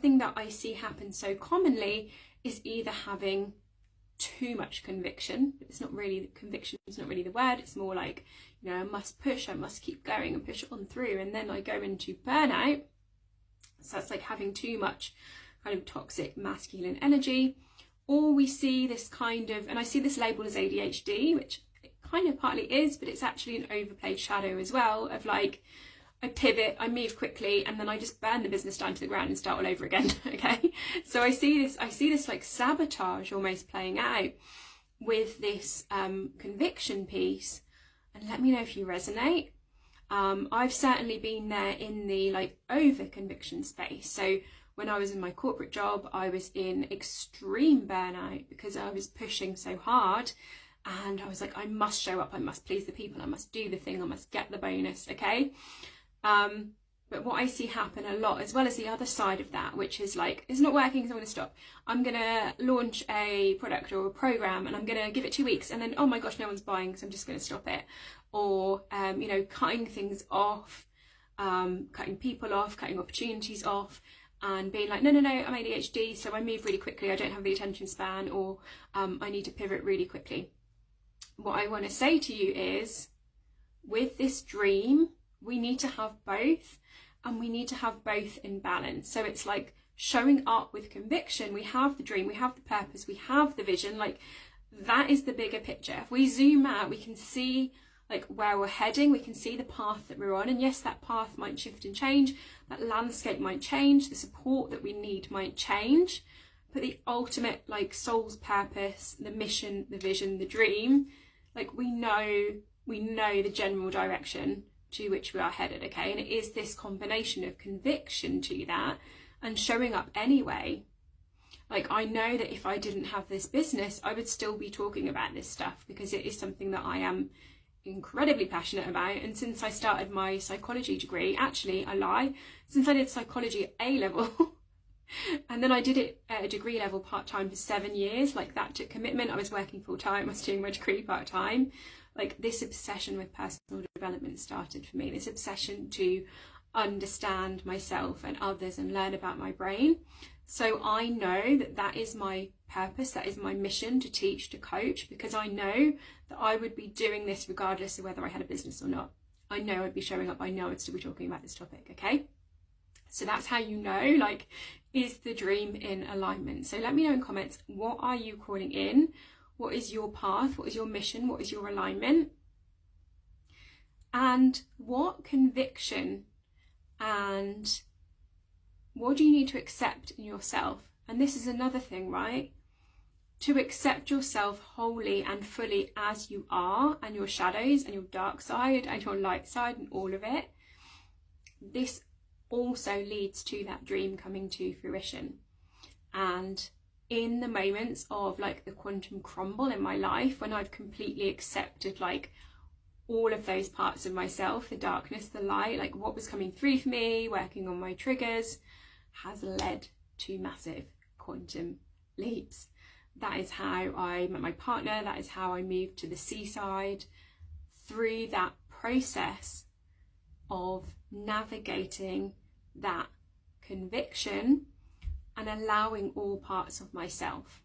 thing that I see happen so commonly is either having too much conviction. It's not really, conviction is not really the word, it's more like, you know, I must push, I must keep going and push on through, and then I go into burnout. So that's like having too much kind of toxic masculine energy. Or we see this kind of, and I see this labeled as ADHD, which it kind of partly is, but it's actually an overplayed shadow as well, of like, I pivot, I move quickly, and then I just burn the business down to the ground and start all over again. Okay, so I see this like sabotage almost playing out with this conviction piece. And let me know if you resonate. I've certainly been there in the like over conviction space. So when I was in my corporate job, I was in extreme burnout because I was pushing so hard. And I was like, I must show up, I must please the people, I must do the thing, I must get the bonus, okay? But what I see happen a lot, as well as the other side of that, which is like, it's not working, so I'm going to stop. I'm going to launch a product or a program and I'm going to give it 2 weeks, and then, oh my gosh, no one's buying, so I'm just going to stop it. Or, you know, cutting things off, cutting people off, cutting opportunities off, and being like, no, I'm ADHD, so I move really quickly, I don't have the attention span, or I need to pivot really quickly. What I want to say to you is, with this dream, we need to have both, and we need to have both in balance. So it's like showing up with conviction. We have the dream, we have the purpose, we have the vision, like that is the bigger picture. If we zoom out, we can see like where we're heading, we can see the path that we're on, and yes, that path might shift and change, that landscape might change, the support that we need might change, but the ultimate like soul's purpose, the mission, the vision, the dream, like we know the general direction to which we are headed, okay? And it is this combination of conviction to that and showing up anyway. Like, I know that if I didn't have this business, I would still be talking about this stuff because it is something that I am incredibly passionate about. And since I started my psychology degree, actually, I lie, since I did psychology at A level, and then I did it at a degree level part-time for 7 years, like that took commitment. I was working full-time, I was doing my degree part-time. Like, this obsession with personal development started for me, this obsession to understand myself and others and learn about my brain. So I know that that is my purpose, that is my mission, to teach, to coach, because I know that I would be doing this regardless of whether I had a business or not. I know I'd be showing up, I know I'd still be talking about this topic, okay? So that's how you know, like, is the dream in alignment? So let me know in comments, what are you calling in? What is your path? What is your mission? What is your alignment? And what conviction and what do you need to accept in yourself? And this is another thing, right? To accept yourself wholly and fully as you are, and your shadows and your dark side and your light side and all of it. This also leads to that dream coming to fruition. And in the moments of like the quantum crumble in my life, when I've completely accepted like all of those parts of myself, the darkness, the light, like what was coming through for me, working on my triggers, has led to massive quantum leaps. That is how I met my partner, that is how I moved to the seaside, through that process of navigating that conviction and allowing all parts of myself.